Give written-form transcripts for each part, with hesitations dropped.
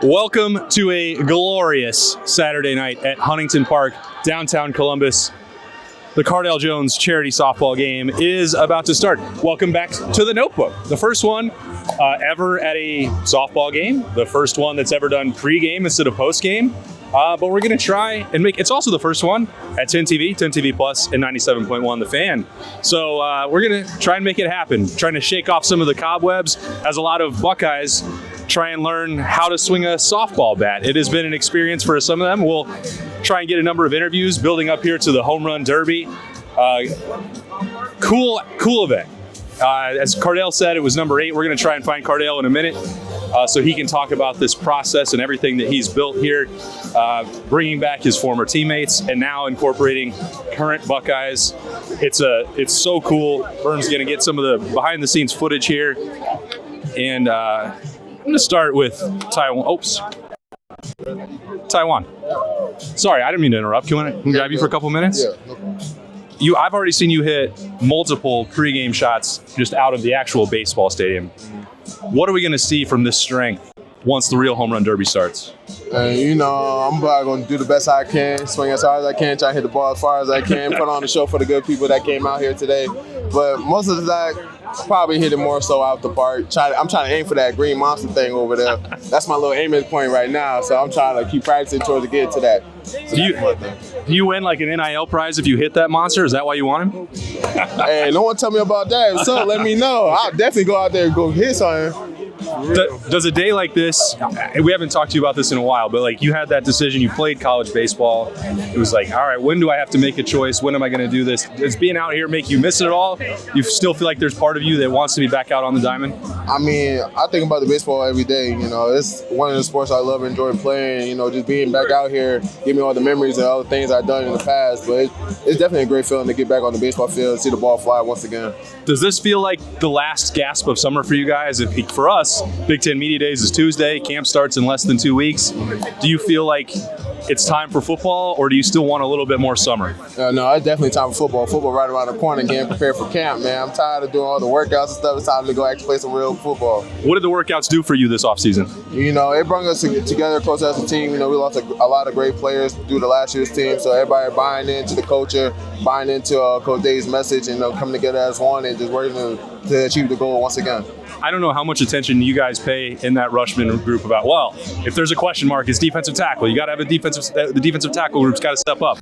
Welcome to a glorious Saturday night at Huntington Park, downtown Columbus. The Cardale Jones Charity Softball game is about to start. Welcome back to the Notebook. The first one ever at a softball game. The first one that's ever done pre-game instead of post-game. But we're going to try and it's also the first one at 10 TV Plus, and 97.1 The Fan. So we're going to try and make it happen, trying to shake off some of the cobwebs as a lot of Buckeyes try and learn how to swing a softball bat. It has been an experience for some of them. We'll try and get a number of interviews building up here to the Home Run Derby. Cool event. As Cardale said, it was number 8. We're going to try and find Cardale in a minute so he can talk about this process and everything that he's built here, bringing back his former teammates and now incorporating current Buckeyes. It's so cool. Birm's going to get some of the behind-the-scenes footage here. And I'm going to start with Taiwan. Taiwan. Sorry, I didn't mean to interrupt. Can I grab you for a couple minutes? Yeah. I've already seen you hit multiple pregame shots just out of the actual baseball stadium. What are we going to see from this strength once the real Home Run Derby starts? I'm probably going to do the best I can, swing as hard as I can, try to hit the ball as far as I can, put on the show for the good people that came out here today. But most of the time, probably hit it more so out the park. I'm trying to aim for that green monster thing over there. That's my little aiming point right now, so I'm trying to keep practicing towards to get to that. So do you win like an NIL prize if you hit that monster? Is that why you want him? Hey, no one tell me about that. So let me know. I'll definitely go out there and go hit something. Does a day like this, we haven't talked to you about this in a while, but like you had that decision, you played college baseball. It was like, all right, when do I have to make a choice? When am I going to do this? Does being out here make you miss it at all? You still feel like there's part of you that wants to be back out on the diamond? I mean, I think about the baseball every day. It's one of the sports I love and enjoy playing. Just being back out here, give me all the memories and all the things I've done in the past. But it's definitely a great feeling to get back on the baseball field and see the ball fly once again. Does this feel like the last gasp of summer for you guys? For us, Big Ten Media Days is Tuesday. Camp starts in less than 2 weeks. Do you feel like it's time for football, or do you still want a little bit more summer? No, it's definitely time for football. Football right around the corner, getting prepared for camp, man. I'm tired of doing all the workouts and stuff. It's time to go actually play some real football. What did the workouts do for you this offseason? It brought us together close as a team. We lost a lot of great players due to last year's team, so everybody buying into the culture, buying into Coach Day's message, and coming together as one and just working to achieve the goal once again. I don't know how much attention you guys pay in that Rushman group about, well, if there's a question mark, it's defensive tackle. You got to have the defensive tackle group's got to step up.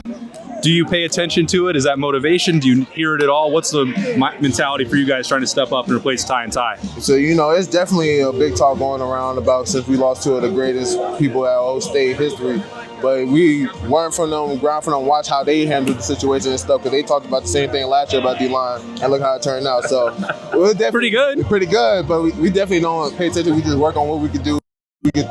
Do you pay attention to it? Is that motivation? Do you hear it at all? What's the mentality for you guys trying to step up and replace Ty and Ty? So, it's definitely a big talk going around about since we lost two of the greatest people at Ohio State history. But we learn from them, grind from them, watch how they handled the situation and stuff, because they talked about the same thing last year about D-line, and look how it turned out. So we're definitely pretty good, but we definitely don't pay attention. We just work on what we could do. We could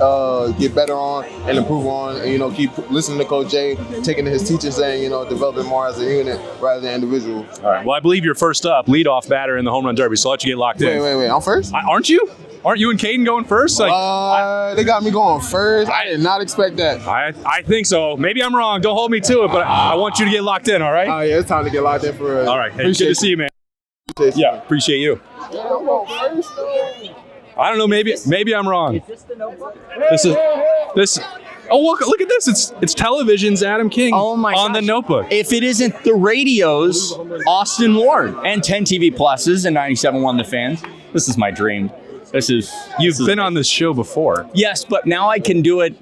get better on and improve on, and keep listening to Coach Jay, taking to his teachers, saying developing more as a unit rather than individual. All right. Well, I believe you're first up, leadoff batter in the Home Run Derby, so I'll let you get locked in. Wait, I'm first? Aren't you? Aren't you and Caden going first? They got me going first. I did not expect that. I think so. Maybe I'm wrong. Don't hold me to it, but I want you to get locked in, all right? Oh, yeah, it's time to get locked in for us. All right. Hey, good to see you, man. Appreciate you. I don't know. Maybe I'm wrong. Is this the Notebook? This. Oh, look at this. It's television's Adam King on the Notebook. If it isn't the radio's Austin Ward and 10 TV Pluses and 97.1 The Fans, this is my dream. You've been on this show before. Yes, but now I can do it,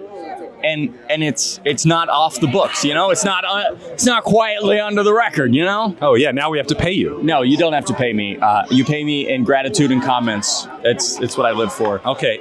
and it's not off the books. It's not quietly under the record. Oh yeah, now we have to pay you. No, you don't have to pay me. You pay me in gratitude and comments. It's what I live for. Okay,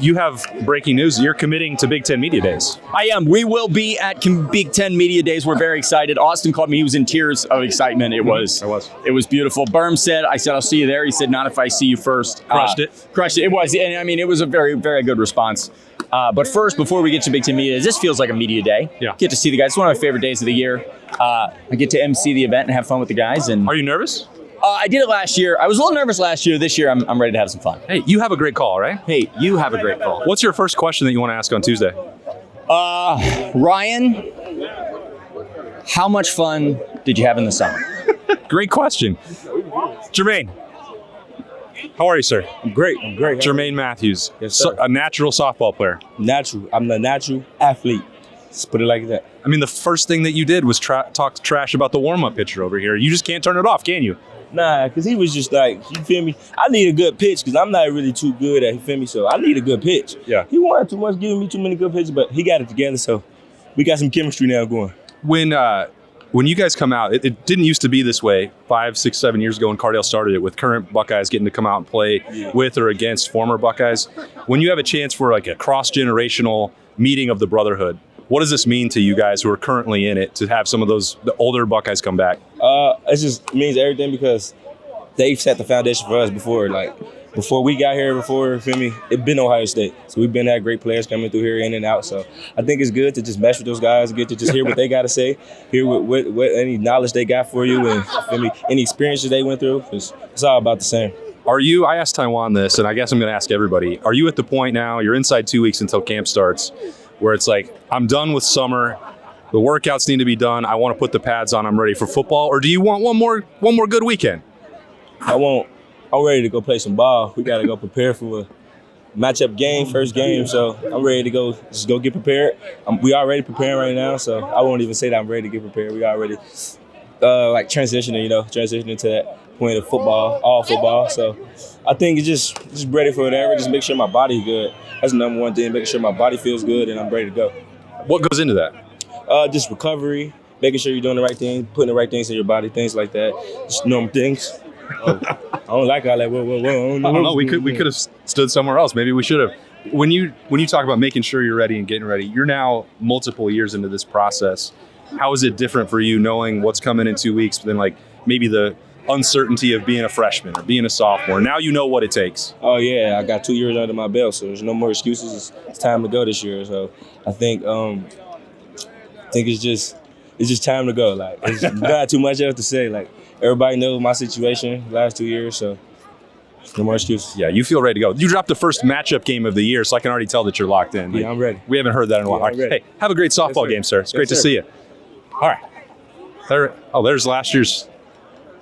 you have breaking news. You're committing to Big Ten Media Days. I am. We will be at Big Ten Media Days. We're very excited. Austin called me. He was in tears of excitement. It was beautiful. Birm said, I said, I'll see you there. He said, not if I see you first. Crushed it. It was. And I mean, it was a very, very good response. But first, before we get to Big Ten Media Days, this feels like a media day. Yeah. Get to see the guys. It's one of my favorite days of the year. I get to MC the event and have fun with the guys. And are you nervous? I did it last year. I was a little nervous last year. This year, I'm ready to have some fun. Hey, you have a great call, right? Hey, you have a great call. What's your first question that you want to ask on Tuesday? Ryan, how much fun did you have in the summer? Great question. Jermaine, How are you, sir? I'm great. Jermaine Matthews, Yes, sir. a natural softball player. Natural. I'm the natural athlete. Let's put it like that. I mean, the first thing that you did was talk trash about the warm-up pitcher over here. You just can't turn it off, can you? Nah, because he was just like, you feel me? I need a good pitch because I'm not really too good at, you feel me? So I need a good pitch. Yeah. He wanted too much, giving me too many good pitches, but he got it together, so we got some chemistry now going. When you guys come out, it didn't used to be this way 5, 6, 7 years ago when Cardale started it, with current Buckeyes getting to come out and play with or against former Buckeyes. When you have a chance for like a cross-generational meeting of the brotherhood, what does this mean to you guys who are currently in it to have some of the older Buckeyes come back? It just means everything because they've set the foundation for us before. Like, before we got here, you feel me, it's been Ohio State. So we've been had great players coming through here in and out. So I think it's good to just mesh with those guys, get to just hear what they got to say, hear what any knowledge they got for you, and feel me, any experiences they went through. It's all about the same. I asked Taiwan this, and I guess I'm going to ask everybody. Are you at the point now, you're inside 2 weeks until camp starts, where it's like, I'm done with summer, the workouts need to be done, I want to put the pads on, I'm ready for football? Or do you want one more good weekend? I'm ready to go play some ball. We got to go prepare for a matchup game, first game. So I'm ready to go get prepared. We already preparing right now, so I won't even say that I'm ready to get prepared. We already transitioning to that point of football, all football. So I think it's just ready for whatever. Just make sure my body's good. That's the number one thing, making sure my body feels good and I'm ready to go. What goes into that? Just recovery, making sure you're doing the right thing, putting the right things in your body, things like that. Just normal things. I don't like all that. Whoa. I don't know. We could have stood somewhere else. Maybe we should have. When you talk about making sure you're ready and getting ready, you're now multiple years into this process. How is it different for you knowing what's coming in 2 weeks than like maybe the uncertainty of being a freshman or being a sophomore? Now you know what it takes. Oh yeah, I got 2 years under my belt, so there's no more excuses. It's time to go this year. So I think it's just time to go. Like, it's not too much else to say. Like, everybody knows my situation last 2 years, so no more excuses. Yeah, you feel ready to go. You dropped the first matchup game of the year, so I can already tell that you're locked in. Yeah, I'm ready. We haven't heard that in a while. Yeah, I'm ready. Hey, have a great softball game, sir. It's great to see you. All right. There's last year's.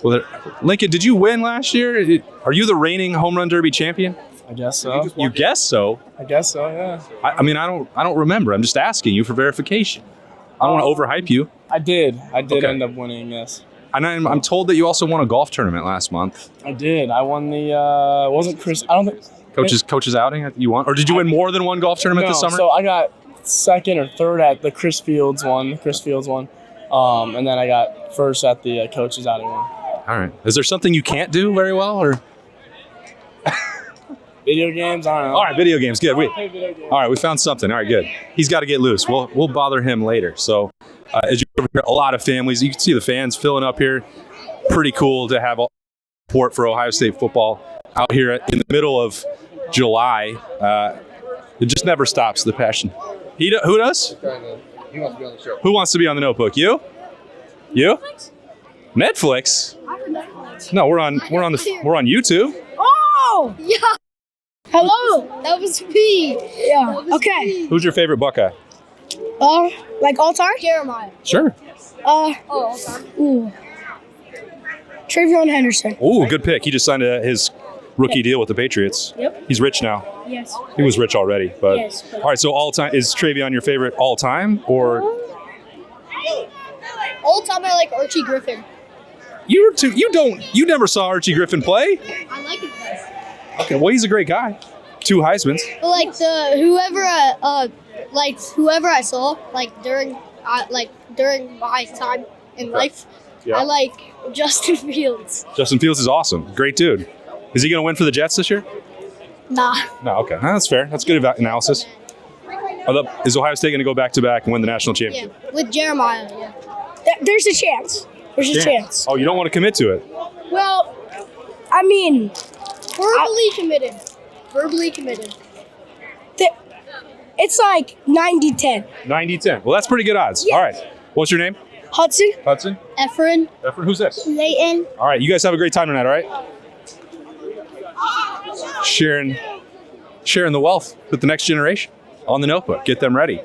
Well, Lincoln, did you win last year? Are you the reigning home run derby champion? I guess so. You guess so. I guess so, yeah. I mean, I don't remember. I'm just asking you for verification. I don't want to overhype you. I did Okay. end up winning, yes. And I'm told that you also won a golf tournament last month. I did. I won the, wasn't Chris, I don't think. Coach's outing you won? Or did you win more than one golf tournament this summer? So I got second or third at the Chris Fields one. And then I got first at the coach's outing one. All right. Is there something you can't do very well, or? Video games, I don't know. All right, video games, good. Play video games. All right, we found something. All right, good. He's got to get loose. We'll bother him later. So, as you over here, a lot of families. You can see the fans filling up here. Pretty cool to have support for Ohio State football out here in the middle of July. It just never stops, the passion. Who does? He wants to be on the show. Who wants to be on the Notebook? You? Netflix? No, we're on YouTube. Oh! Yeah. Hello. That was me. Yeah. Okay. Who's your favorite Buckeye? Like all time? Jeremiah. Sure. All time. Ooh. Travion Henderson. Ooh, good pick. He just signed his rookie deal with the Patriots. Yep. He's rich now. Yes. He was rich already, but Yes. all right. So all time, is Travion your favorite all time, or All time I like Archie Griffin. you never saw Archie Griffin play? I like it best. Okay, well he's a great guy. 2 Heismans. But like whoever I saw during my time in life, Yeah. I like Justin Fields. Justin Fields is awesome. Great dude. Is he going to win for the Jets this year? Nah. No. Okay, that's fair. That's good analysis. Is Ohio State going to go back-to-back and win the national Yeah. championship? With Jeremiah. Yeah. There's a chance. There's a chance. Oh, you don't want to commit to it? Well, I mean, Verbally committed. it's like 90-10. 90-10. Well, that's pretty good odds. Yeah. All right. What's your name? Hudson? Hudson? Efren. Who's this? Leighton. All right, you guys have a great time tonight, all right? Sharing the wealth with the next generation on the Notebook. Get them ready.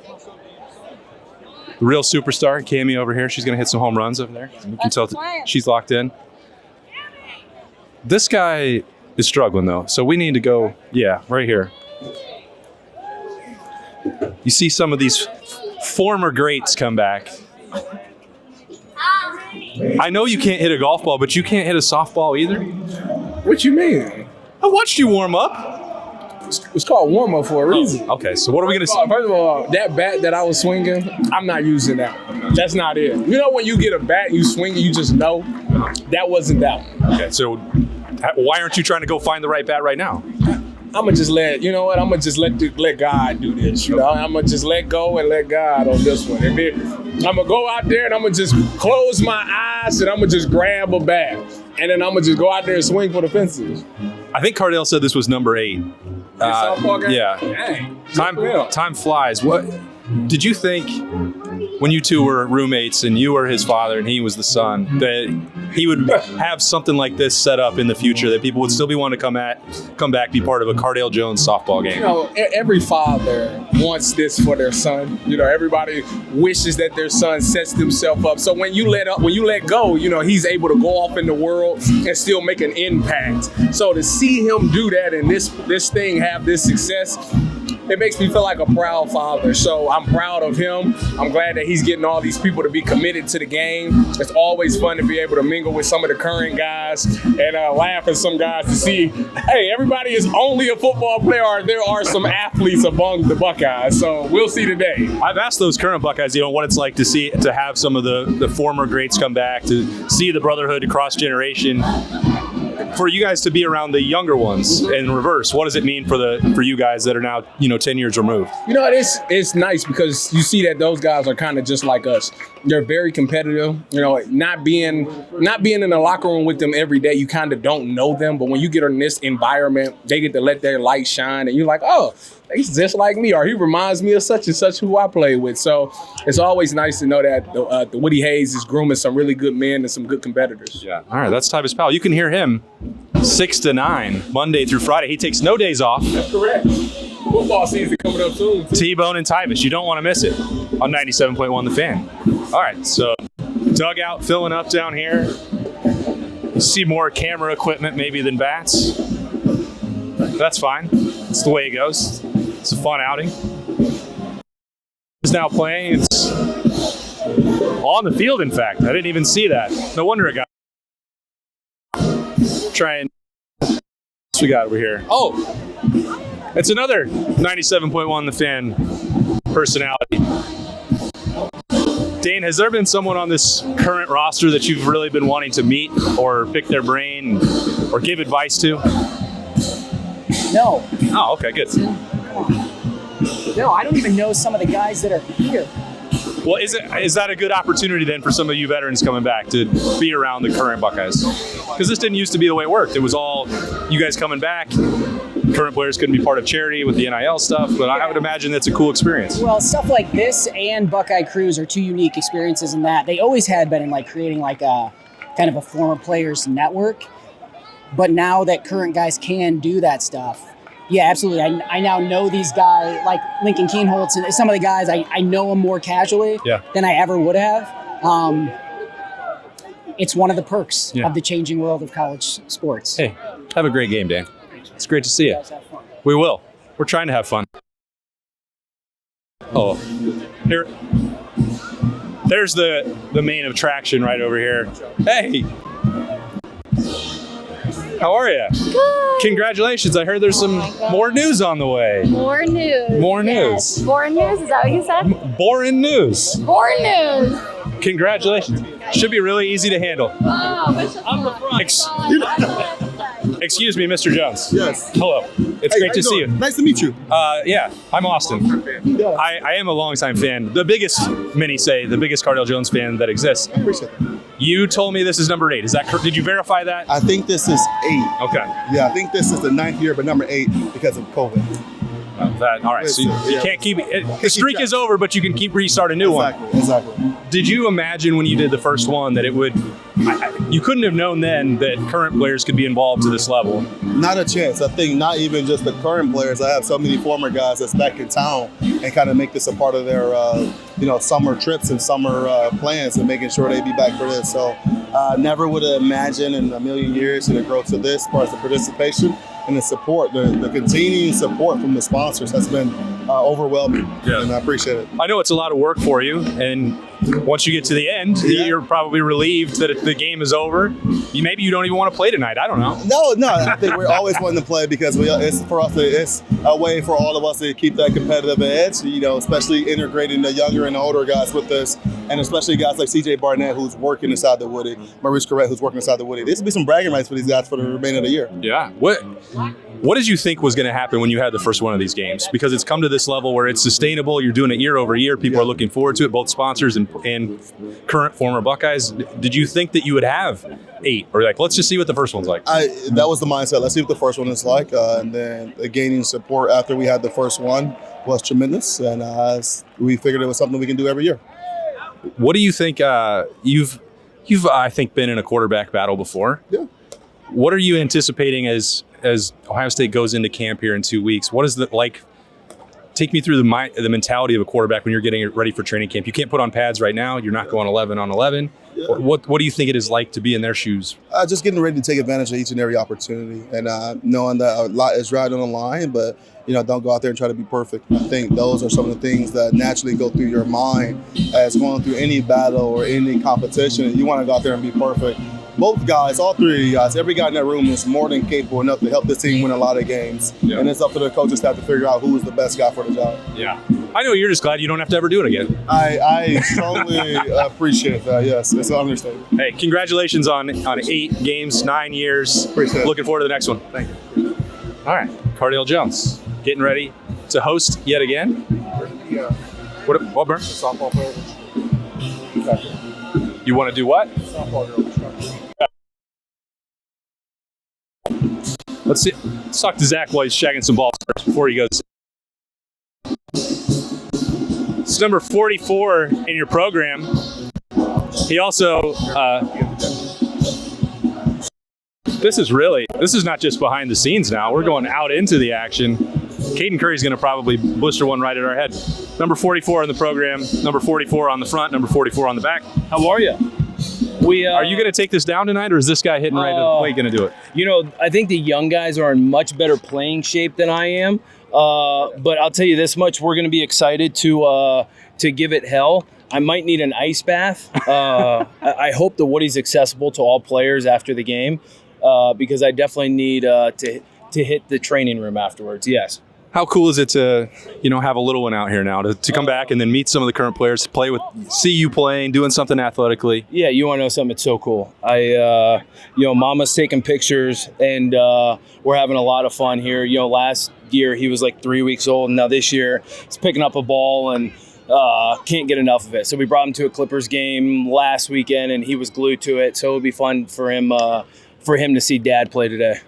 The real superstar, Cammy over here. She's going to hit some home runs over there. You can tell she's locked in. This guy is struggling, though. So we need to go, right here. You see some of these former greats come back. I know you can't hit a golf ball, but you can't hit a softball either. What you mean? I watched you warm up. It's called warm up for a reason. Okay, so what are we going to see? First of all, that bat that I was swinging, I'm not using that. That's not it. You know when you get a bat, you swing, you just know? That wasn't that one. Okay, so why aren't you trying to go find the right bat right now? I'm going to just let God do this. You know, I'm going to just let go and let God on this one. And then I'm going to go out there and I'm going to just close my eyes and I'm going to just grab a bat. And then I'm going to just go out there and swing for the fences. I think Cardale said this was number 8. Yeah. Dang. Time flies. What did you think when you two were roommates and you were his father and he was the son, that he would have something like this set up in the future, that people would still be wanting to come back, be part of a Cardale Jones softball game? You know, every father wants this for their son. You know, everybody wishes that their son sets themselves up. So when you let go, you know, he's able to go off in the world and still make an impact. So to see him do that and this thing have this success, it makes me feel like a proud father. So I'm proud of him. I'm glad that he's getting all these people to be committed to the game. It's always fun to be able to mingle with some of the current guys and laugh at some guys to see, hey, everybody is only a football player, or there are some athletes among the Buckeyes. So we'll see today. I've asked those current Buckeyes, what it's like to have some of the former greats come back, to see the brotherhood across generation. For you guys to be around the younger ones in reverse, what does it mean for you guys that are now 10 years removed? You know, it's nice because you see that those guys are kind of just like us. They're very competitive. You know, not being in the locker room with them every day, you kind of don't know them. But when you get in this environment, they get to let their light shine, and you're like, oh, he's just like me, or he reminds me of such and such who I play with. So it's always nice to know that the Woody Hayes is grooming some really good men and some good competitors. Yeah. All right, that's Tyvus Powell. You can hear him 6 to 9, Monday through Friday. He takes no days off. That's correct. Football season coming up soon. T-Bone and Tyvus. You don't want to miss it on 97.1 The Fan. All right, so dugout filling up down here. You see more camera equipment maybe than bats. That's fine. That's the way it goes. It's a fun outing. It's now playing. It's on the field, in fact. I didn't even see that. No wonder it got. Trying. What we got over here? Oh, it's another 97.1 The Fan personality. Dane, has there been someone on this current roster that you've really been wanting to meet or pick their brain or give advice to? No. Oh, okay, good. No, I don't even know some of the guys that are here. Well, is that a good opportunity then for some of you veterans coming back to be around the current Buckeyes? Because this didn't used to be the way it worked. It was all you guys coming back. Current players couldn't be part of charity with the NIL stuff, but I would imagine that's a cool experience. Well, stuff like this and Buckeye Cruise are two unique experiences in that they always had been in creating a kind of a former players network. But now that current guys can do that stuff, yeah, absolutely. I now know these guys, like Lincoln Keenholtz and some of the guys, I know them more casually than I ever would have. It's one of the perks of the changing world of college sports. Hey, have a great game, Dan. It's great to see you. We will. We're trying to have fun. Oh, here. There's the main attraction right over here. Hey. How are you? Good. Congratulations. I heard there's some more news on the way. More news. More yes. news. Boring news? Is that what you said? Boring news. Boring news. Congratulations. Should be really easy to handle. Oh, I'm the front. Excuse me, Mr. Jones. Yes. Hello. It's great to see you. Nice to meet you. Yeah, I'm Austin. I am a longtime fan. The biggest Cardale Jones fan that exists. I appreciate that. You told me this is number 8. Is that correct? Did you verify that? I think this is 8. Okay. Yeah, I think this is the 9th year, but number 8 because of COVID. All right, so you can't keep it. The streak is over, but you can restart a new one. Exactly. Did you imagine when you did the first one that it would? You couldn't have known then that current players could be involved to this level. Not a chance. I think not even just the current players. I have so many former guys that's back in town and kind of make this a part of their, summer trips and summer plans and making sure they be back for this. So Never would have imagined in a million years it would grow to this as far as the participation and the support, the continuing support from the sponsors has been overwhelming, and I appreciate it. I know it's a lot of work for you, and once you get to the end, you're probably relieved that the game is over. Maybe you don't even want to play tonight. I don't know. No, I think we're always wanting to play because it's for us. It's a way for all of us to keep that competitive edge. Especially integrating the younger and the older guys with us, and especially guys like CJ Barnett, who's working inside the Woody, Maurice Correct, who's working inside the Woody. This will be some bragging rights for these guys for the remainder of the year. Yeah. What did you think was going to happen when you had the first one of these games? Because it's come to this level where it's sustainable. You're doing it year over year. People are looking forward to it, both sponsors and current former Buckeyes. Did you think that you would have 8? Or let's just see what the first one's like? That was the mindset. Let's see what the first one is like. And then the gaining support after we had the first one was tremendous. And we figured it was something we can do every year. What do you think? You've I think, been in a quarterback battle before. Yeah. What are you anticipating as Ohio State goes into camp here in 2 weeks? What is it like? Take me through the mentality of a quarterback when you're getting ready for training camp. You can't put on pads right now. You're not going 11 on 11. Yeah. What do you think it is like to be in their shoes? Just getting ready to take advantage of each and every opportunity, and knowing that a lot is right on the line, but don't go out there and try to be perfect. I think those are some of the things that naturally go through your mind as going through any battle or any competition. You want to go out there and be perfect. Both guys, all 3 of you guys, every guy in that room is more than capable enough to help this team win a lot of games. Yeah. And it's up to the coaching staff to figure out who is the best guy for the job. Yeah. I know you're just glad you don't have to ever do it again. I totally appreciate that. Yes, it's an understatement. Hey, congratulations on 8 games, 9 years. Appreciate it. Looking forward to the next one. Thank you. All right, Cardale Jones getting ready to host yet again. What Birm? Softball player. You want to do what? Softball girl. Let's see. Let's talk to Zach while he's shagging some balls first before he goes. It's number 44 in your program. He also, this is not just behind the scenes now. We're going out into the action. Caden Curry's going to probably blister one right at our head. Number 44 in the program, number 44 on the front, number 44 on the back. How are you? Are you going to take this down tonight, or is this guy hitting right to the plate going to do it? I think the young guys are in much better playing shape than I am. But I'll tell you this much: we're going to be excited to give it hell. I might need an ice bath. I hope the Woody's accessible to all players after the game, because I definitely need to hit the training room afterwards. Yes. How cool is it to, have a little one out here now to come back and then meet some of the current players, see you playing, doing something athletically? Yeah, you want to know something? It's so cool. Mama's taking pictures, and we're having a lot of fun here. Last year he was like 3 weeks old, and now this year he's picking up a ball and can't get enough of it. So we brought him to a Clippers game last weekend, and he was glued to it. So it'll be fun for him to see Dad play today.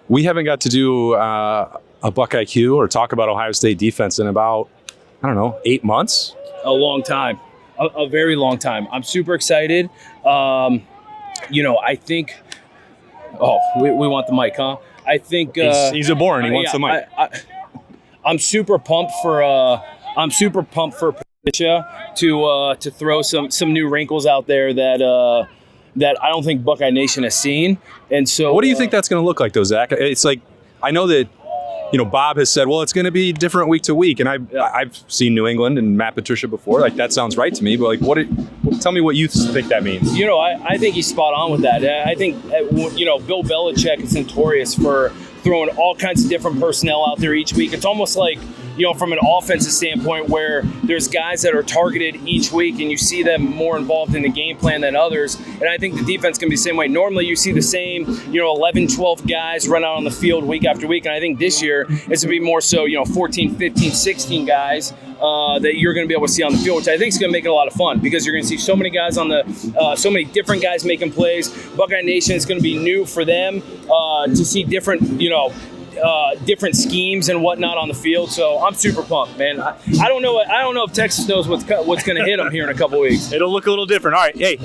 We haven't got to do a Buckeye Q or talk about Ohio State defense in about, 8 months? A long time. A very long time. I'm super excited. I think – we want the mic, huh? I think he's a born. He wants the mic. I'm super pumped for Patricia to throw some new wrinkles out there that I don't think Buckeye Nation has seen. And so, what do you think that's going to look like, though, Zach? It's like, I know that Bob has said, well, it's going to be different week to week, and I've seen New England and Matt Patricia before. Like, that sounds right to me. But tell me what you think that means. I think he's spot on with that. I think Bill Belichick is notorious for throwing all kinds of different personnel out there each week. It's almost like, from an offensive standpoint, where there's guys that are targeted each week and you see them more involved in the game plan than others. And I think the defense can be the same way. Normally you see the same, 11, 12 guys run out on the field week after week. And I think this year it's going to be more so, 14, 15, 16 guys that you're going to be able to see on the field, which I think is going to make it a lot of fun, because you're going to see so many guys so many different guys making plays. Buckeye Nation is going to be new for them to see different, different schemes and whatnot on the field. So I'm super pumped, man. I don't know if Texas knows what's going to hit them here in a couple weeks. It'll look a little different. All right, hey,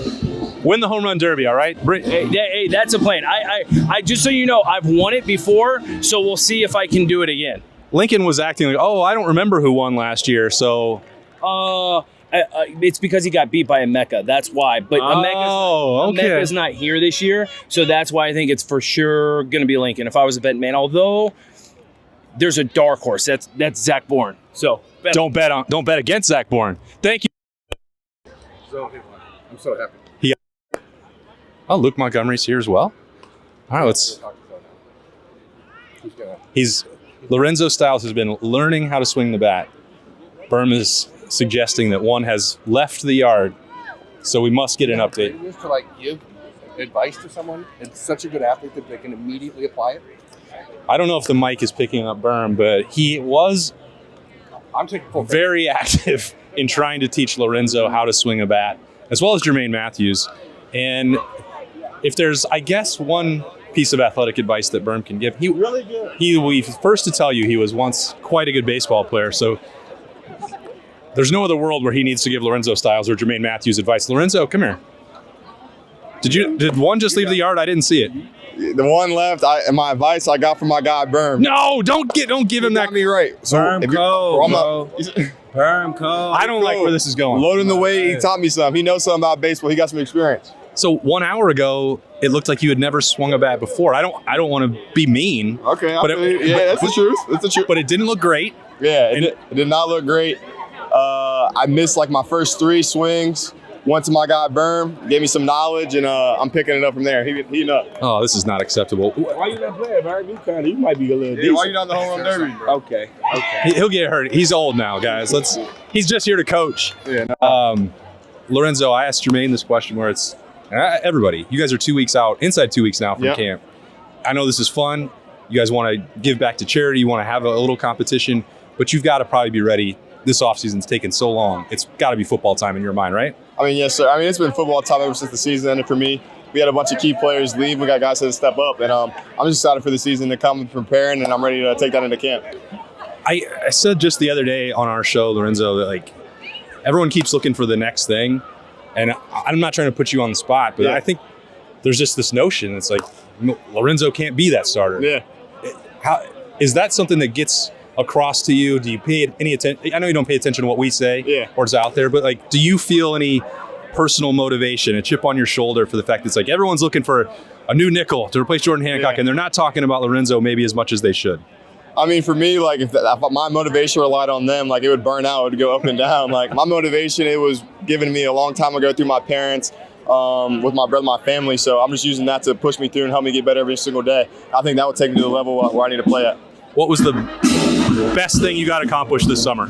win the home run derby. All right. Hey, that's a plan. I just so you know, I've won it before, so we'll see if I can do it again. Lincoln was acting like, I don't remember who won last year. So, It's because he got beat by Emeka. That's why. But Emeka's not here this year, so that's why I think it's for sure going to be Lincoln. If I was a betting man, although there's a dark horse. That's Zach Bourne. So don't bet against Zach Bourne. Thank you. I'm so happy. Oh, Luke Montgomery's here as well. All right, Lorenzo Styles has been learning how to swing the bat. Birm is suggesting that one has left the yard, so we must get an update. Just to give advice to someone, it's such a good athlete that they can immediately apply it. I don't know if the mic is picking up Birm, but he was very active in trying to teach Lorenzo how to swing a bat, as well as Jermaine Matthews. And if there's, I guess, one piece of athletic advice that Birm can give, he was first to tell you he was once quite a good baseball player. So there's no other world where he needs to give Lorenzo Styles or Jermaine Matthews advice. Lorenzo, come here. Did one just leave the yard? I didn't see it. The one left. My advice I got from my guy Birm. No, don't give him that. Got me right. So Birm Birm I don't like where this is going. Loading the weight. He taught me something. He knows something about baseball. He got some experience. So 1 hour ago, it looked like you had never swung a bat before. I don't want to be mean. Okay, that's the truth. That's the truth. But it didn't look great. Yeah, it did not look great. I missed my first 3 swings. Went to my guy Birm, gave me some knowledge, and I'm picking it up from there. Heating up. Oh, this is not acceptable. Why you not playing, Birm? You might be a little decent. Why you not in the home run derby? Okay. He'll get hurt. He's old now, guys. He's just here to coach. Yeah. No. Lorenzo, I asked Jermaine this question where it's everybody. You guys are 2 weeks out, inside 2 weeks now from camp. I know this is fun. You guys want to give back to charity. You want to have a little competition, but you've got to probably be ready. This offseason's taken so long. It's got to be football time in your mind, right? Yes, sir. It's been football time ever since the season ended for me. We had a bunch of key players leave. We got guys that step up, and I'm just excited for the season to come and preparing, and I'm ready to take that into camp. I said just the other day on our show, Lorenzo, that everyone keeps looking for the next thing, and I'm not trying to put you on the spot, but I think there's just this notion. It's Lorenzo can't be that starter. Yeah. How is that something that gets across to you? Do you pay any attention? I know you don't pay attention to what we say or it's out there, but do you feel any personal motivation, a chip on your shoulder for the fact that it's everyone's looking for a new nickel to replace Jordan Hancock, and they're not talking about Lorenzo maybe as much as they should? For me, if my motivation relied on them, it would burn out, it would go up and down. My motivation, it was given to me a long time ago through my parents, with my brother, my family. So I'm just using that to push me through and help me get better every single day. I think that would take me to the level where I need to play at. What was the best thing you got accomplished this summer?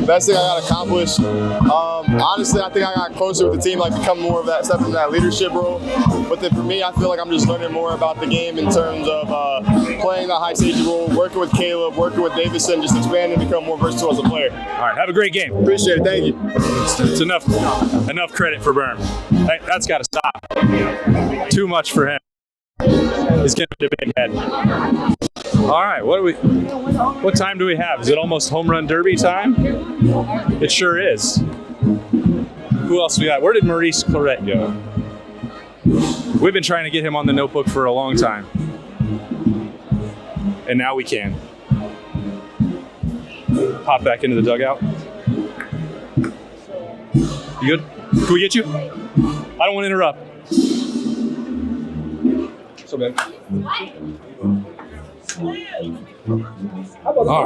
Best thing I got accomplished? Honestly, I think I got closer with the team, become more of that, step into that leadership role. But then for me, I feel like I'm just learning more about the game in terms of playing the high safety role, working with Caleb, working with Davison, just expanding and become more versatile as a player. All right, have a great game. Appreciate it, thank you. It's enough credit for Birm. That's got to stop. Too much for him. He's getting a big head. All right, what time do we have? Is it almost home run derby time? It sure is. Who else we got? Where did Maurice Claret go? We've been trying to get him on the notebook for a long time. And now we can. Pop back into the dugout. You good? Can we get you? I don't want to interrupt. So man. All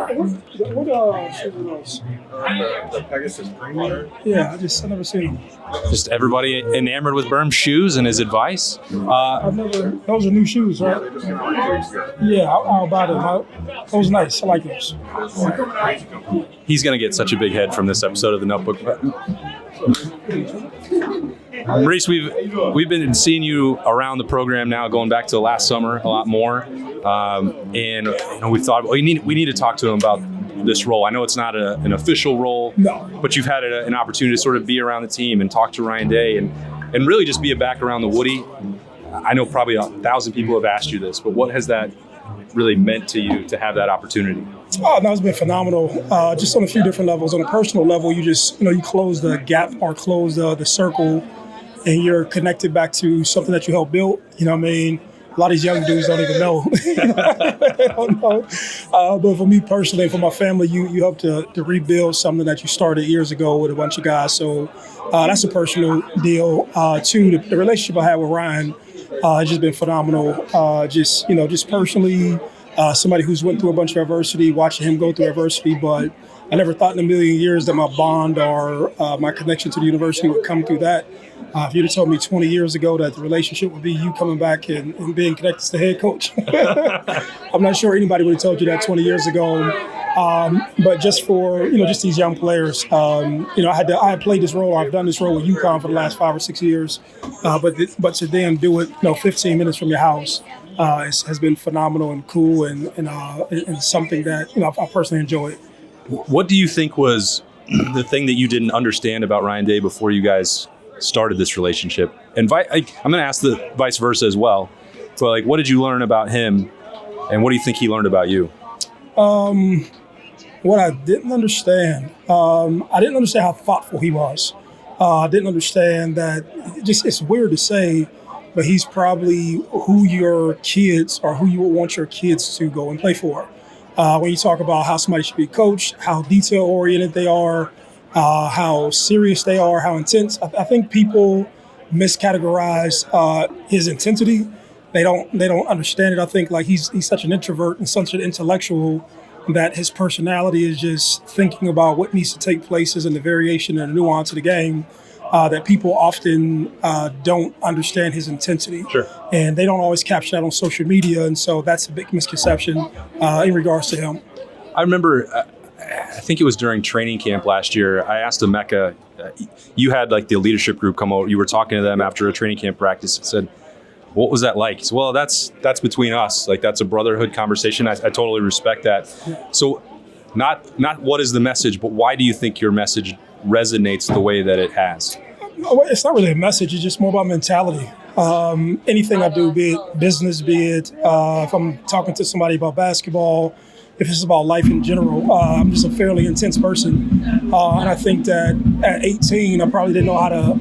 right. The Pegasus Green. Yeah, I've never seen them. Just everybody enamored with Birm's shoes and his advice. Those are new shoes, right? Yeah, I'll buy them. Those are nice. I like those. He's going to get such a big head from this episode of The Notebook. Maurice, we've been seeing you around the program now, going back to last summer a lot more, and we thought we need to talk to him about this role. I know it's not an official role, but you've had an opportunity to sort of be around the team and talk to Ryan Day and really just be a back around the Woody. I know probably 1,000 people have asked you this, but what has that really meant to you to have that opportunity? Oh, no, it's been phenomenal. Just on a few different levels. On a personal level, you just you close the gap or close the circle, and you're connected back to something that you helped build. A lot of these young dudes don't even know. They don't know. But for me personally, for my family, you help to rebuild something that you started years ago with a bunch of guys. So that's a personal deal. Two, the relationship I had with Ryan has just been phenomenal. Just personally, somebody who's went through a bunch of adversity, watching him go through adversity, but I never thought in a million years that my bond or my connection to the university would come through that. If you'd have told me 20 years ago that the relationship would be you coming back and being connected to the head coach, I'm not sure anybody would have told you that 20 years ago. But just for, just these young players, I had played this role. I've done this role with UConn for the last 5 or 6 years. But to then do it, 15 minutes from your house has been phenomenal and cool and something that, I personally enjoy it. What do you think was the thing that you didn't understand about Ryan Day before you guys started this relationship? And I'm going to ask the vice versa as well. So, what did you learn about him, and what do you think he learned about you? What I didn't understand, I didn't understand how thoughtful he was. I didn't understand that. It's weird to say, but he's probably who your kids or who you would want your kids to go and play for. When you talk about how somebody should be coached, how detail-oriented they are, how serious they are, how intense, I think people miscategorize his intensity. They don't understand it. I think he's such an introvert and such an intellectual that his personality is just thinking about what needs to take place in the variation and the nuance of the game. That people often don't understand his intensity. Sure. And they don't always capture that on social media, and so that's a big misconception in regards to him. I remember, I think it was during training camp last year, I asked Emeka, you had the leadership group come over, you were talking to them after a training camp practice and said, what was that like? He said, well, that's between us. That's a brotherhood conversation. I totally respect that. Yeah. So not what is the message, but why do you think your message resonates the way that it has? It's not really a message. It's just more about mentality. Anything I do, be it business, be it if I'm talking to somebody about basketball, if it's about life in general, I'm just a fairly intense person. And I think that at 18, I probably didn't know how to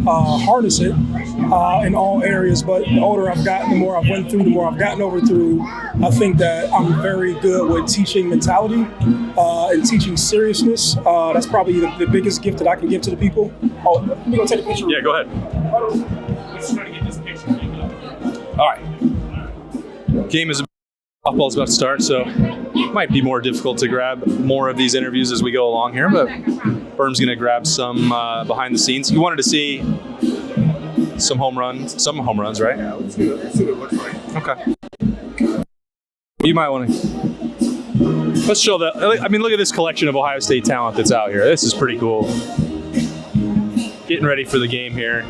harness it in all areas. But the older I've gotten, the more I've went through, the more I've gotten over through, I think that I'm very good with teaching mentality and teaching seriousness. That's probably the biggest gift that I can give to the people. Oh, let me go take a picture. Yeah, go ahead. Let's try to get this picture. All right. Game is softball's about to start, so it might be more difficult to grab more of these interviews as we go along here, but Birm's going to grab some behind the scenes. You wanted to see some home runs, right? Yeah, let's see what it looks like. Okay. You might want to... Let's show look at this collection of Ohio State talent that's out here. This is pretty cool. Getting ready for the game here.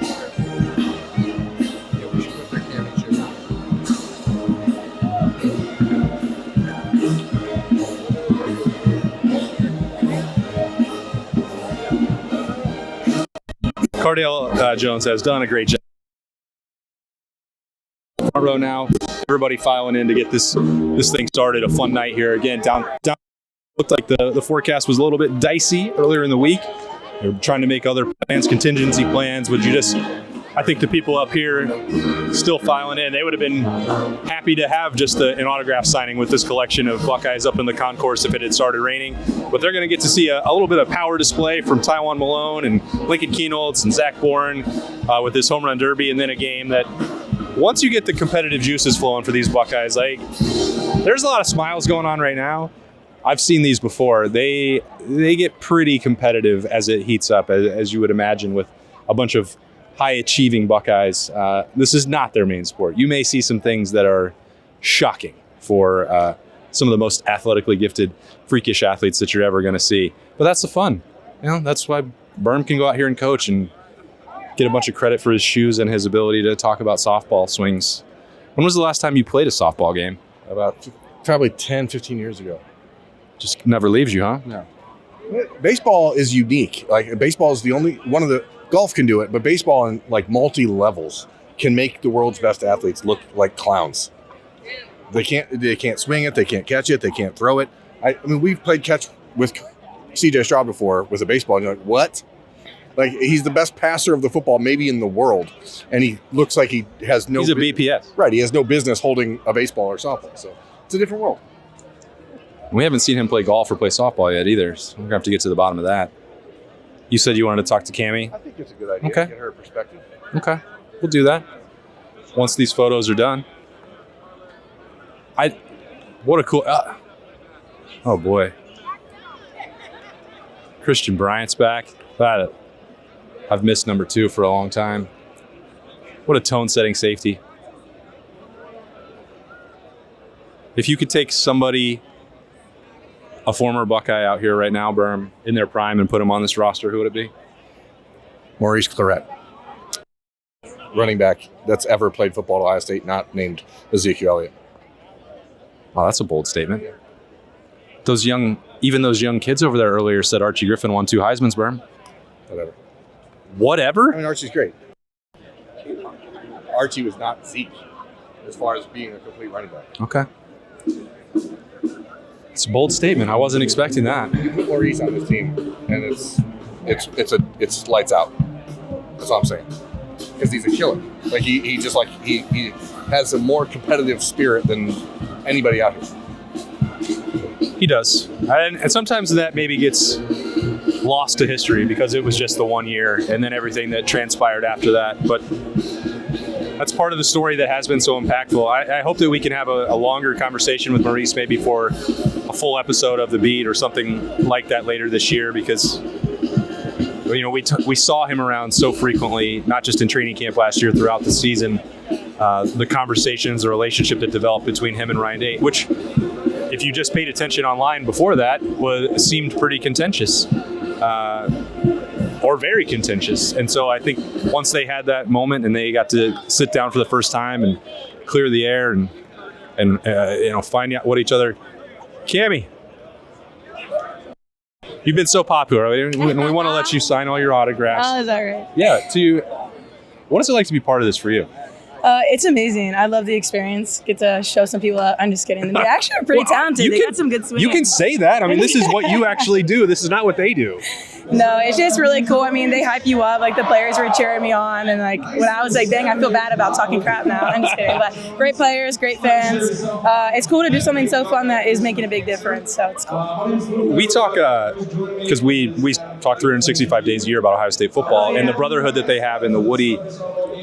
Cardale Jones has done a great job. Front row now, everybody filing in to get this thing started. A fun night here again. Down. Looked like the forecast was a little bit dicey earlier in the week. They're trying to make other plans, contingency plans. I think the people up here still filing in. They would have been happy to have just an autograph signing with this collection of Buckeyes up in the concourse if it had started raining. But they're going to get to see a little bit of power display from Tywan Malone and Lincoln Kienholz and Zach Bourne with this home run derby, and then a game that once you get the competitive juices flowing for these Buckeyes, there's a lot of smiles going on right now. I've seen these before. They get pretty competitive as it heats up, as you would imagine, with a bunch of high-achieving Buckeyes. This is not their main sport. You may see some things that are shocking for some of the most athletically gifted, freakish athletes that you're ever going to see. But that's the fun. That's why Birm can go out here and coach and get a bunch of credit for his shoes and his ability to talk about softball swings. When was the last time you played a softball game? About probably 10, 15 years ago. Just never leaves you, huh? No. Baseball is unique. Baseball is the only one of the... Golf can do it, but baseball in multi-levels can make the world's best athletes look like clowns. They can't swing it, they can't catch it, they can't throw it. We've played catch with C.J. Stroud before with a baseball, and you're like, what? Like, he's the best passer of the football maybe in the world, and he looks like he has no. He's a BPS. Right, he has no business holding a baseball or softball. So it's a different world. We haven't seen him play golf or play softball yet either. So we're gonna have to get to the bottom of that. You said you wanted to talk to Cammie? I think it's a good idea Okay. to get her perspective. Okay, we'll do that once these photos are done. What a cool. Oh boy, Christian Bryant's back. I've missed number 2 for a long time. What a tone-setting safety. If you could take somebody, a former Buckeye out here right now, Birm, in their prime, and put him on this roster, who would it be? Maurice Clarett, running back that's ever played football at Ohio State, not named Ezekiel Elliott. Wow, that's a bold statement. Even those young kids over there earlier said Archie Griffin won 2 Heisman's, Birm. Whatever? I mean, Archie's great. Archie was not Zeke as far as being a complete running back. Okay. It's a bold statement. I wasn't expecting that. You put Maurice on this team, and it's lights out. That's all I'm saying. Because he's a killer. Like he has a more competitive spirit than anybody out here. He does. And sometimes that maybe gets lost to history because it was just the 1 year and then everything that transpired after that. But that's part of the story that has been so impactful. I hope that we can have a longer conversation with Maurice, maybe for a full episode of The Beat or something like that later this year, because we saw him around so frequently, not just in training camp last year, throughout the season. The conversations, the relationship that developed between him and Ryan Day, which, if you just paid attention online before that, seemed pretty contentious. Or very contentious. And so I think once they had that moment and they got to sit down for the first time and clear the air and find out what each other. Cammie, you've been so popular. We want to let you sign all your autographs. Oh, is that right? Yeah. What is it like to be part of this for you? It's amazing. I love the experience. Get to show some people out. I'm just kidding. They actually are pretty talented. They got some good swinging. You can say that. I mean, this is what you actually do. This is not what they do. No, it's just really cool. I mean, they hype you up. Like, the players were cheering me on. And, like, when I was like, dang, I feel bad about talking crap now. I'm just kidding. But great players, great fans. It's cool to do something so fun that is making a big difference. So it's cool. We talk, because we talk 365 days a year about Ohio State football and the brotherhood that they have in the Woody.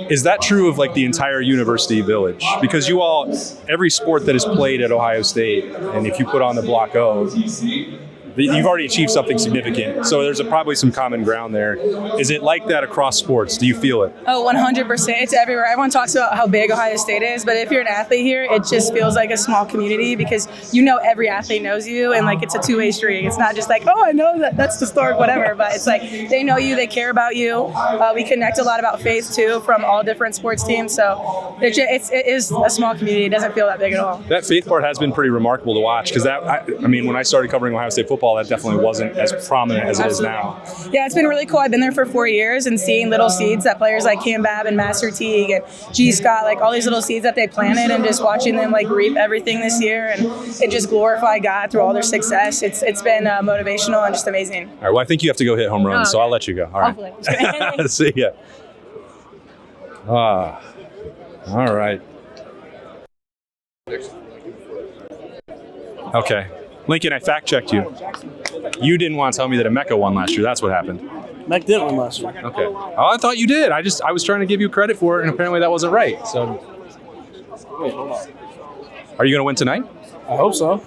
Is that true of like the entire University Village? Because you all, every sport that is played at Ohio State, and if you put on the Block O, you've already achieved something significant. So there's probably some common ground there. Is it like that across sports? Do you feel it? Oh, 100%. It's everywhere. Everyone talks about how big Ohio State is, but if you're an athlete here, it just feels like a small community because every athlete knows you, and like it's a two-way street. It's not just like, oh, I know that's the story, whatever. But it's like they know you, they care about you. We connect a lot about faith too from all different sports teams. So it is a small community. It doesn't feel that big at all. That faith part has been pretty remarkable to watch because when I started covering Ohio State football, that definitely wasn't as prominent as it is now. Yeah, it's been really cool. I've been there for 4 years and seeing little seeds that players like Cam Babb and Master Teague and G. Scott, like all these little seeds that they planted, and just watching them like reap everything this year and it just glorify God through all their success. It's been motivational and just amazing. All right, well, I think you have to go hit home runs, so I'll let you go. All right. See ya. All right. Okay. Lincoln, I fact-checked you. You didn't want to tell me that Emeka won last year. That's what happened. Mac didn't win last year. Okay. Oh, I thought you did. I was trying to give you credit for it, and apparently that wasn't right. So, Wait, hold on. are you going to win tonight? I hope so.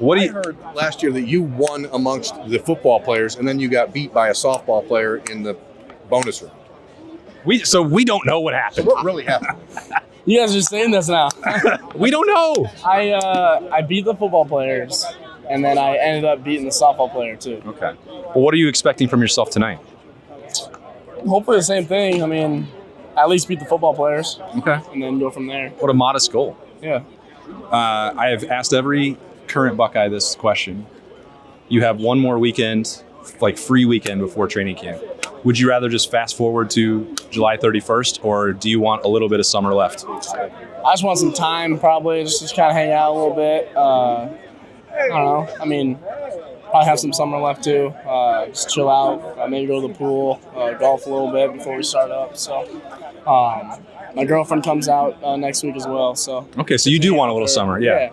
I heard last year that you won amongst the football players, and then you got beat by a softball player in the bonus round. So we don't know what happened. So what really happened? You guys are just saying this now. We don't know. I beat the football players, and then I ended up beating the softball player too. Okay. Well, what are you expecting from yourself tonight? Hopefully the same thing. I mean, at least beat the football players. Okay. And then go from there. What a modest goal. Yeah. I have asked every current Buckeye this question. You have one more weekend, like free weekend before training camp. Would you rather just fast forward to July 31st, or do you want a little bit of summer left? I just want some time, probably, just kind of hang out a little bit. I don't know. I mean, probably have some summer left too. Just chill out, maybe go to the pool, golf a little bit before we start up. So my girlfriend comes out next week as well. So Okay, so you do want a little summer, yeah.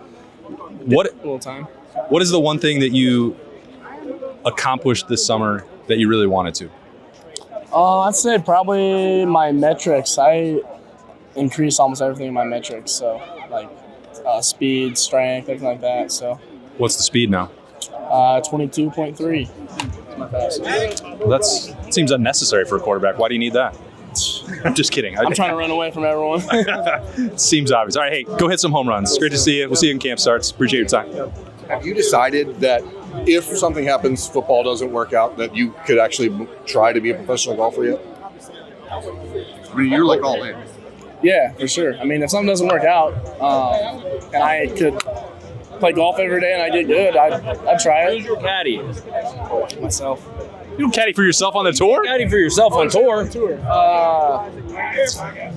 What a little time. What is the one thing that you accomplished this summer that you really wanted to? I'd say probably my metrics. I increased almost everything in my metrics. So like speed, strength, everything like that. So What's the speed now? 22.3. My fastest. Well, that seems unnecessary for a quarterback. Why do you need that? I'm just kidding. I'm trying to run away from everyone. Seems obvious. All right, hey, go hit some home runs. It's great to see you. We'll see you when camp starts. Appreciate your time. Have you decided that if something happens, football doesn't work out, that you could actually try to be a professional golfer yet? I mean, you're like all in. Yeah, for sure. I mean, if something doesn't work out, and I could play golf every day and I get good, I'd try it. Who's your caddy? Myself. You don't caddy for yourself on the tour? Caddy for yourself on tour.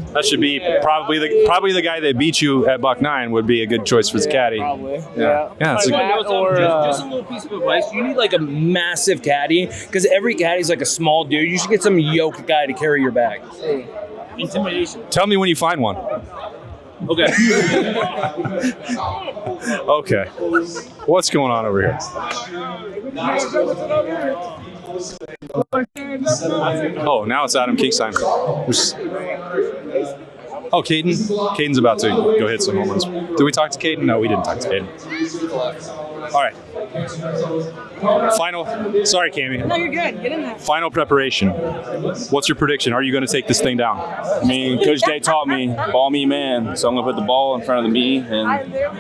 That should be probably the guy that beat you at Buck 9 would be a good choice for the caddy. Probably. Yeah. That's Just a little piece of advice. You need like a massive caddy because every caddy's like a small dude. You should get some yoke guy to carry your bag. Intimidation. Tell me when you find one. Okay. Okay. What's going on over here? Oh, now it's Adam Kingstein. Oh, Caden. Caden's about to go hit some home runs. Did we talk to Caden? No, we didn't talk to Caden. All right. Final. Sorry, Cammy. No, you're good. Get in there. Final preparation. What's your prediction? Are you going to take this thing down? I mean, Coach Day taught me, ball me man. So I'm going to put the ball in front of the me and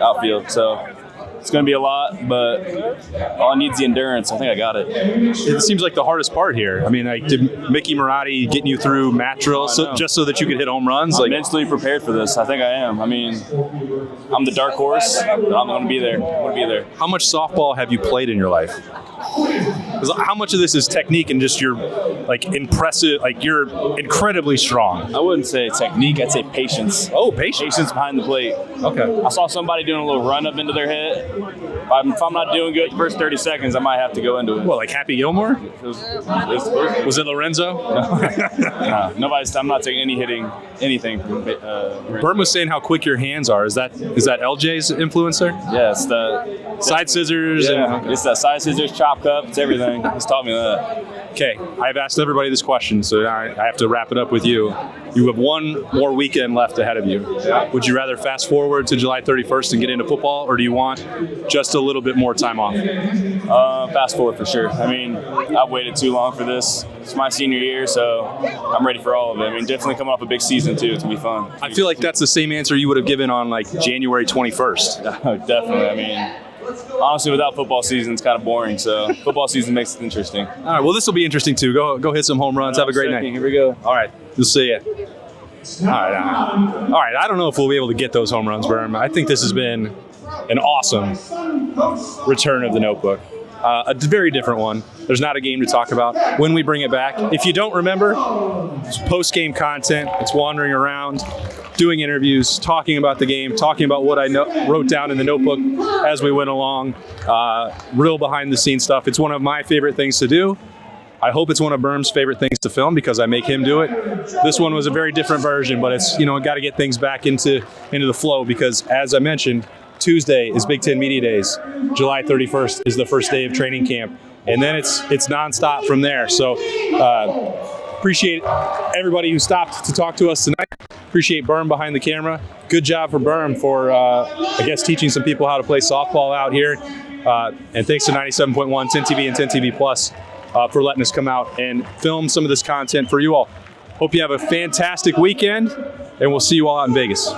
outfield. So it's going to be a lot, but all I need is the endurance. I think I got it. It seems like the hardest part here. I mean, like, did Mickey Marotti getting you through mat drill just so that you could hit home runs? I'm mentally prepared for this. I think I am. I mean, I'm the dark horse, but I'm going to be there. I'm going to be there. How much softball have you played in your life? How much of this is technique and just your impressive, you're incredibly strong? I wouldn't say technique, I'd say patience. Oh, patience. Patience behind the plate. Okay. I saw somebody doing a little run up into their head. If I'm not doing good the first 30 seconds, I might have to go into it. Well, like Happy Gilmore? Was it Lorenzo? No, nobody's. I'm not taking anything from Birm was saying how quick your hands are. Is that LJ's influencer? Yeah, it's the side scissors. Yeah, it's that side scissors, chop cup. It's everything. He's taught me that. Okay, I've asked everybody this question, so I have to wrap it up with you. You have one more weekend left ahead of you. Would you rather fast forward to July 31st and get into football, or do you want just a little bit more time off? Fast forward for sure. I mean, I've waited too long for this. It's my senior year, so I'm ready for all of it. I mean, definitely coming off a big season too. It's gonna be fun. I feel like that's the same answer you would have given on like January 21st. Definitely. I mean, honestly, without football season, it's kind of boring. So football season makes it interesting. All right. Well, this will be interesting too. Go hit some home runs. Have a great night. Here we go. All right. We'll see you. All right. I don't know if we'll be able to get those home runs, Birm. I think this has been an awesome return of the Notebook. A very different one. There's not a game to talk about when we bring it back. If you don't remember, it's post-game content. It's wandering around, doing interviews, talking about the game, talking about what I wrote down in the notebook as we went along. Real behind-the-scenes stuff. It's one of my favorite things to do. I hope it's one of Birm's favorite things to film because I make him do it. This one was a very different version, but it's got to get things back into the flow because, as I mentioned, Tuesday is Big Ten Media Days. July 31st is the first day of training camp. And then it's nonstop from there. So appreciate everybody who stopped to talk to us tonight. Appreciate Birm behind the camera. Good job for Birm for, teaching some people how to play softball out here. And thanks to 97.1, 10 TV, and 10 TV Plus for letting us come out and film some of this content for you all. Hope you have a fantastic weekend, and we'll see you all out in Vegas.